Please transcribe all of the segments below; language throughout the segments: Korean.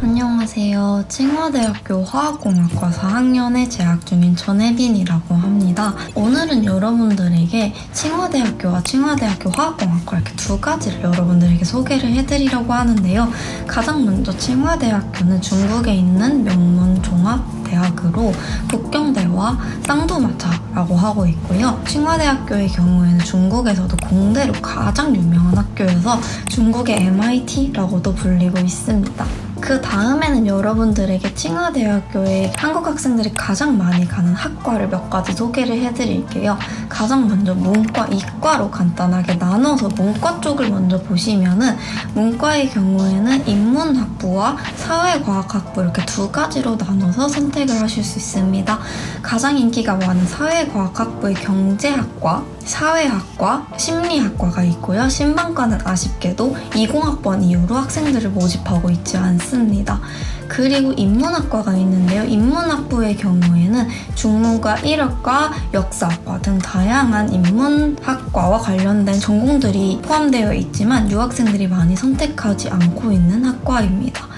안녕하세요. 칭화대학교 화학공학과 4학년에 재학 중인 전혜빈이라고 합니다. 오늘은 여러분들에게 칭화대학교와 칭화대학교 화학공학과 이렇게 두 가지를 여러분들에게 소개를 해드리려고 하는데요. 가장 먼저 칭화대학교는 중국에 있는 명문 종합대학으로 북경대와 쌍두마차라고 하고 있고요. 칭화대학교의 경우에는 중국에서도 공대로 가장 유명한 학교여서 중국의 MIT라고도 불리고 있습니다. 그 다음에는 여러분들에게 칭화대학교에 한국 학생들이 가장 많이 가는 학과를 몇 가지 소개를 해드릴게요. 가장 먼저 문과, 이과로 간단하게 나눠서 문과 쪽을 먼저 보시면은 문과의 경우에는 인문학부와 사회과학학부 이렇게 두 가지로 나눠서 선택을 하실 수 있습니다. 가장 인기가 많은 사회과학학부의 경제학과, 사회학과, 심리학과가 있고요. 신방과는 아쉽게도 20학번 이후로 학생들을 모집하고 있지 않습니다. 그리고 인문학과가 있는데요. 인문학부의 경우에는 중문과 일학과, 역사학과 등 다양한 인문학과와 관련된 전공들이 포함되어 있지만 유학생들이 많이 선택하지 않고 있는 학과입니다.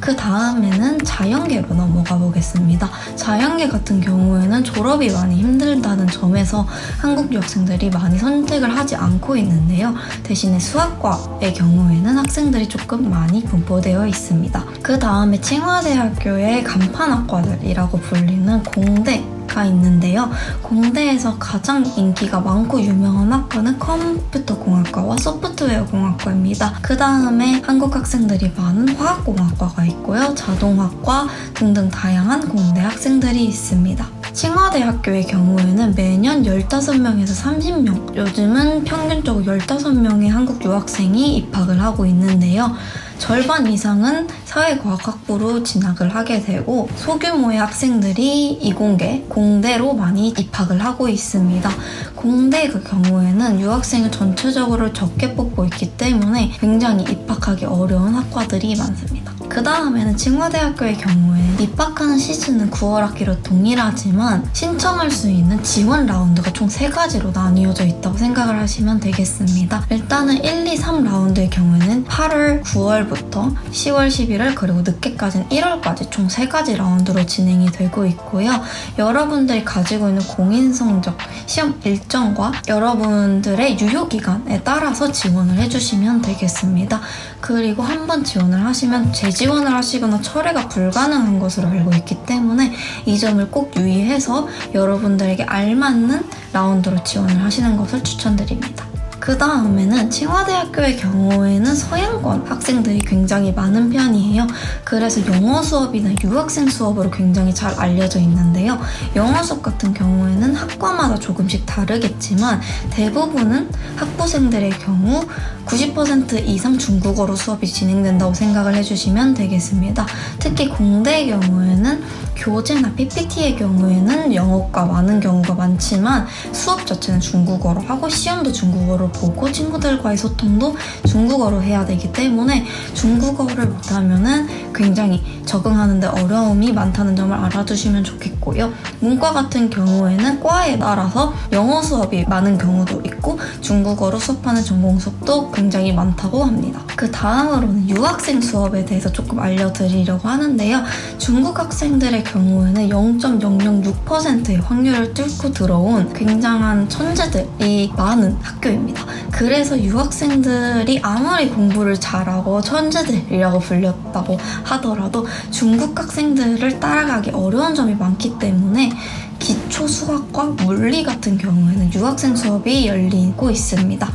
그 다음에는 자연계로 넘어가 보겠습니다. 자연계 같은 경우에는 졸업이 많이 힘들다는 점에서 한국 유학생들이 많이 선택을 하지 않고 있는데요. 대신에 수학과의 경우에는 학생들이 조금 많이 분포되어 있습니다. 그 다음에 칭화대학교의 간판학과들이라고 불리는 공대가 있는데요. 공대에서 가장 인기가 많고 유명한 학과는 컴퓨터공학과와 소프트웨어공학과입니다. 그 다음에 한국 학생들이 많은 화학공학과가 있고요. 자동학과 등등 다양한 공대 학생들이 있습니다. 칭화대학교의 경우에는 매년 15명에서 30명, 요즘은 평균적으로 15명의 한국 유학생이 입학을 하고 있는데요. 절반 이상은 사회과학학부로 진학을 하게 되고 소규모의 학생들이 이공계, 공대로 많이 입학을 하고 있습니다. 공대 그 경우에는 유학생을 전체적으로 적게 뽑고 있기 때문에 굉장히 입학하기 어려운 학과들이 많습니다. 그 다음에는 칭화대학교의 경우에 입학하는 시즌은 9월 학기로 동일하지만 신청할 수 있는 지원 라운드가 총 3가지로 나뉘어져 있다고 생각을 하시면 되겠습니다. 일단은 1, 2, 3라운드의 경우에는 8월, 9월부터 10월, 11월 그리고 늦게까지는 1월까지 총 3가지 라운드로 진행이 되고 있고요. 여러분들이 가지고 있는 공인성적, 시험 일정과 여러분들의 유효기간에 따라서 지원을 해주시면 되겠습니다. 그리고 한번 지원을 하시면 재지원을 하시거나 철회가 불가능한 것으로 알고 있기 때문에 이 점을 꼭 유의해서 여러분들에게 알맞는 라운드로 지원을 하시는 것을 추천드립니다. 그 다음에는 칭화대학교의 경우에는 서양권 학생들이 굉장히 많은 편이에요. 그래서 영어 수업이나 유학생 수업으로 굉장히 잘 알려져 있는데요. 영어 수업 같은 경우에는 학과마다 조금씩 다르겠지만 대부분은 학부생들의 경우 90% 이상 중국어로 수업이 진행된다고 생각을 해주시면 되겠습니다. 특히 공대의 경우에는 교재나 PPT의 경우에는 영어가 많은 경우가 많지만 수업 자체는 중국어로 하고 시험도 중국어로 보고 친구들과의 소통도 중국어로 해야 되기 때문에 중국어를 못하면은 굉장히 적응하는데 어려움이 많다는 점을 알아두시면 좋겠고요. 문과 같은 경우에는 과에 따라서 영어 수업이 많은 경우도 있고 중국어로 수업하는 전공 수업도 굉장히 많다고 합니다. 그 다음으로는 유학생 수업에 대해서 조금 알려드리려고 하는데요. 중국 학생들의 경우에는 0.006%의 확률을 뚫고 들어온 굉장한 천재들이 많은 학교입니다. 그래서 유학생들이 아무리 공부를 잘하고 천재들이라고 불렸다고 하더라도 중국 학생들을 따라가기 어려운 점이 많기 때문에 기초 수학과 물리 같은 경우에는 유학생 수업이 열리고 있습니다.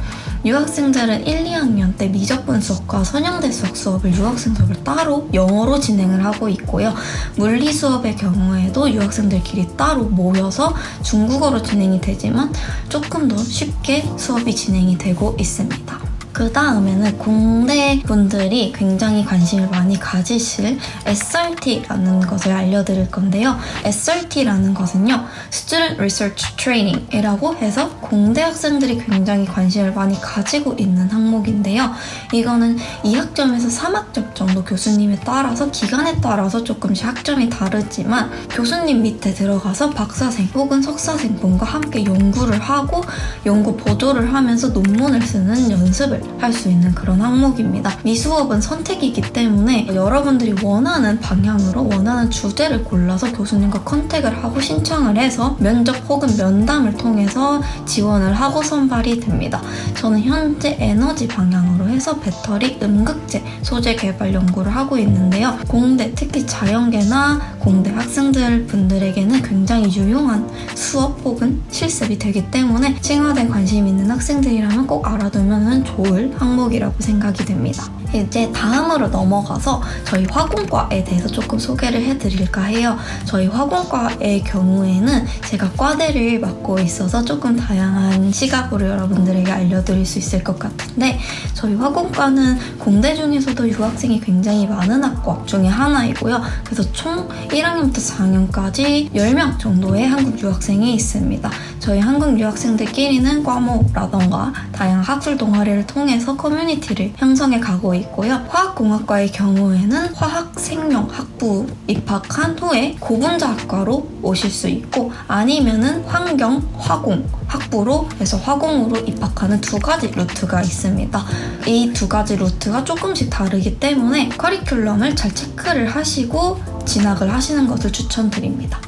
유학생들은 1, 2학년 때 미적분 수업과 선형대 수학 수업을 유학생 수업을 따로 영어로 진행을 하고 있고요. 물리 수업의 경우에도 유학생들끼리 따로 모여서 중국어로 진행이 되지만 조금 더 쉽게 수업이 진행이 되고 있습니다. 그 다음에는 공대 분들이 굉장히 관심을 많이 가지실 SRT라는 것을 알려드릴 건데요. SRT라는 것은요, Student Research Training이라고 해서 공대 학생들이 굉장히 관심을 많이 가지고 있는 항목인데요. 이거는 2학점에서 3학점 정도 교수님에 따라서 기간에 따라서 조금씩 학점이 다르지만 교수님 밑에 들어가서 박사생 혹은 석사생 분과 함께 연구를 하고 연구 보조를 하면서 논문을 쓰는 연습을 할 수 있는 그런 항목입니다. 이 수업은 선택이기 때문에 여러분들이 원하는 방향으로 원하는 주제를 골라서 교수님과 컨택을 하고 신청을 해서 면접 혹은 면담을 통해서 지원을 하고 선발이 됩니다. 저는 현재 에너지 방향으로 해서 배터리, 음극재 소재 개발 연구를 하고 있는데요. 공대, 특히 자연계나 공대 학생들 분들에게는 굉장히 유용한 수업 혹은 실습이 되기 때문에 칭화대에 관심 있는 학생들이라면 꼭 알아두면 좋을 항목이라고 생각이 됩니다. 이제 다음으로 넘어가서 저희 화공과에 대해서 조금 소개를 해드릴까 해요. 저희 화공과의 경우에는 제가 과대를 맡고 있어서 조금 다양한 시각으로 여러분들에게 알려드릴 수 있을 것 같은데, 저희 화공과는 공대 중에서도 유학생이 굉장히 많은 학과 중에 하나이고요. 그래서 총 1학년부터 4학년까지 10명 정도의 한국 유학생이 있습니다. 저희 한국 유학생들끼리는 과목이라던가 다양한 학술 동아리를 통해서 커뮤니티를 형성해 가고 있고요. 화학공학과의 경우에는 화학생명학부 입학한 후에 고분자학과로 오실 수 있고, 아니면은 환경, 화공 학부로 해서 화공으로 입학하는 두 가지 루트가 있습니다. 이 두 가지 루트가 조금씩 다르기 때문에 커리큘럼을 잘 체크를 하시고 진학을 하시는 것을 추천드립니다.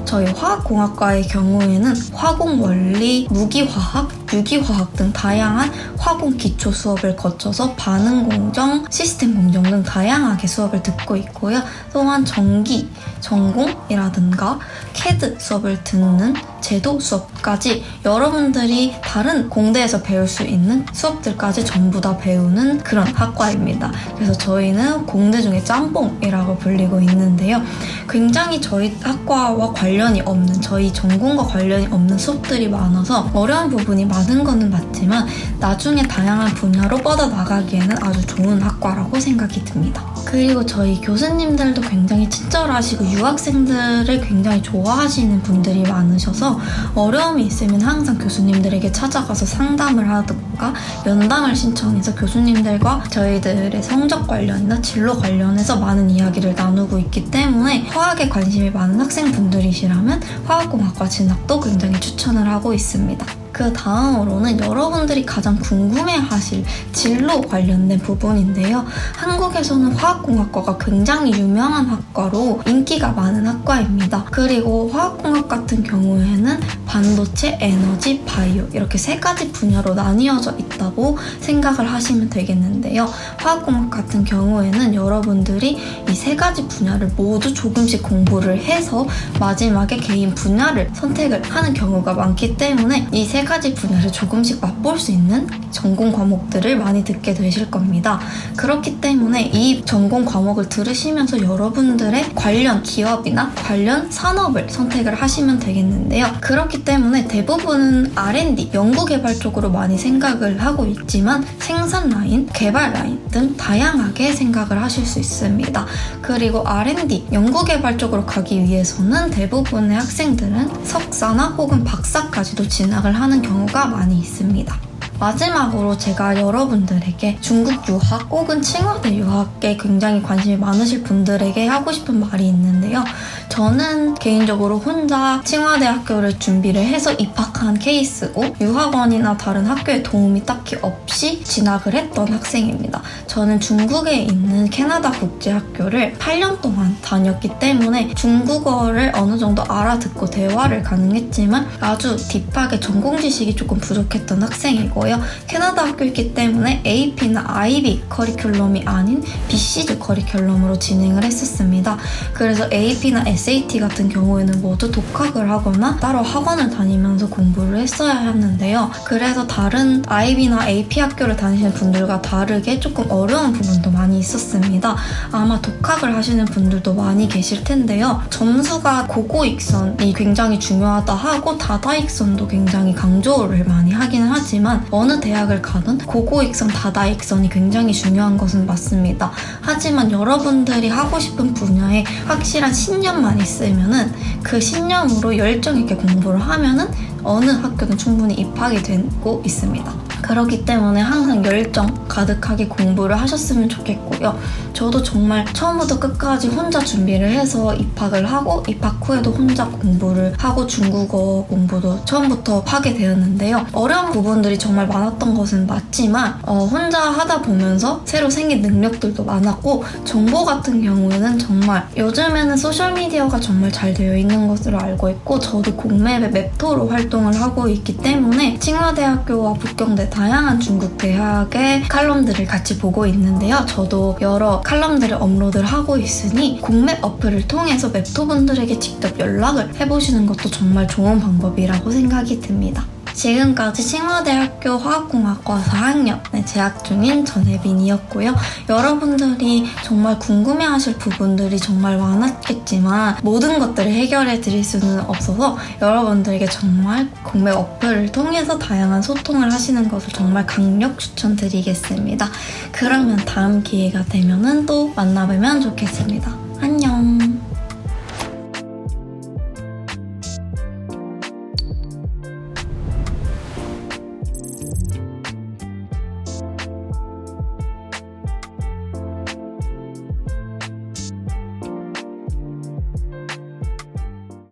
저희 화학공학과의 경우에는 화공원리, 무기화학, 유기화학 등 다양한 화공 기초 수업을 거쳐서 반응공정, 시스템 공정 등 다양하게 수업을 듣고 있고요. 또한 전기, 전공이라든가 CAD 수업을 듣는 제도 수업까지 여러분들이 다른 공대에서 배울 수 있는 수업들까지 전부 다 배우는 그런 학과입니다. 그래서 저희는 공대 중에 짬뽕이라고 불리고 있는데요. 굉장히 저희 학과와 관련이 없는, 저희 전공과 관련이 없는 수업들이 많아서 어려운 부분이 많은 거는 맞지만 나중에 다양한 분야로 뻗어나가기에는 아주 좋은 학과라고 생각이 듭니다. 그리고 저희 교수님들도 굉장히 친절하시고 유학생들을 굉장히 좋아하시는 분들이 많으셔서 어려움이 있으면 항상 교수님들에게 찾아가서 상담을 하든가 면담을 신청해서 교수님들과 저희들의 성적 관련이나 진로 관련해서 많은 이야기를 나누고 있기 때문에 화학에 관심이 많은 학생분들이시라면 화학공학과 진학도 굉장히 추천을 하고 있습니다. 그 다음으로는 여러분들이 가장 궁금해하실 진로 관련된 부분인데요. 한국에서는 화학공학과가 굉장히 유명한 학과로 인기가 많은 학과입니다. 그리고 화학공학 같은 경우에는 반도체, 에너지, 바이오 이렇게 세 가지 분야로 나뉘어져 있다고 생각을 하시면 되겠는데요. 화학공학 같은 경우에는 여러분들이 이 세 가지 분야를 모두 조금씩 공부를 해서 마지막에 개인 분야를 선택을 하는 경우가 많기 때문에 이 세 가지 분야를 조금씩 맛볼 수 있는 전공 과목들을 많이 듣게 되실 겁니다. 그렇기 때문에 이 전공 과목을 들으시면서 여러분들의 관련 기업이나 관련 산업을 선택을 하시면 되겠는데요. 그렇기 때문에 대부분은 R&D, 연구개발 쪽으로 많이 생각을 하고 있지만 생산 라인, 개발 라인 등 다양하게 생각을 하실 수 있습니다. 그리고 R&D, 연구개발 쪽으로 가기 위해서는 대부분의 학생들은 석사나 혹은 박사까지도 진학을 하는 경우가 많이 있습니다. 마지막으로 제가 여러분들에게 중국 유학 혹은 칭화대 유학에 굉장히 관심이 많으실 분들에게 하고 싶은 말이 있는데요. 저는 개인적으로 혼자 칭화대 학교를 준비를 해서 입학한 케이스고 유학원이나 다른 학교의 도움이 딱히 없이 진학을 했던 학생입니다. 저는 중국에 있는 캐나다 국제학교를 8년 동안 다녔기 때문에 중국어를 어느 정도 알아듣고 대화를 가능했지만 아주 딥하게 전공 지식이 조금 부족했던 학생이고요. 캐나다 학교이기 때문에 AP나 IB 커리큘럼이 아닌 BCG 커리큘럼으로 진행을 했었습니다. 그래서 AP나 SAT 같은 경우에는 모두 독학을 하거나 따로 학원을 다니면서 공부를 했어야 했는데요. 그래서 다른 IB나 AP 학교를 다니시는 분들과 다르게 조금 어려운 부분도 많이 있었습니다. 아마 독학을 하시는 분들도 많이 계실 텐데요. 점수가 고고익선이 굉장히 중요하다 하고 다다익선도 굉장히 강조를 많이 하기는 하지만 어느 대학을 가든 고고익선, 다다익선이 굉장히 중요한 것은 맞습니다. 하지만 여러분들이 하고 싶은 분야에 확실한 신념만 있으면은 그 신념으로 열정 있게 공부를 하면은 어느 학교는 충분히 입학이 되고 있습니다. 그렇기 때문에 항상 열정 가득하게 공부를 하셨으면 좋겠고요. 저도 정말 처음부터 끝까지 혼자 준비를 해서 입학을 하고 입학 후에도 혼자 공부를 하고 중국어 공부도 처음부터 하게 되었는데요. 어려운 부분들이 정말 많았던 것은 맞지만 혼자 하다 보면서 새로 생긴 능력들도 많았고 정보 같은 경우에는 정말 요즘에는 소셜미디어가 정말 잘 되어 있는 것으로 알고 있고 저도 공맵의 맵토로 활동을 하고 있기 때문에 칭화대학교와 북경대 다양한 중국 대학의 칼럼들을 같이 보고 있는데요. 저도 여러 칼럼들을 업로드를 하고 있으니 공맵 어플을 통해서 맵토분들에게 직접 연락을 해보시는 것도 정말 좋은 방법이라고 생각이 듭니다. 지금까지 칭화대학교 화학공학과 4학년에 재학 중인 전혜빈이었고요. 여러분들이 정말 궁금해하실 부분들이 정말 많았겠지만 모든 것들을 해결해 드릴 수는 없어서 여러분들에게 정말 공맵 어플을 통해서 다양한 소통을 하시는 것을 정말 강력 추천드리겠습니다. 그러면 다음 기회가 되면은 또 만나뵈면 좋겠습니다.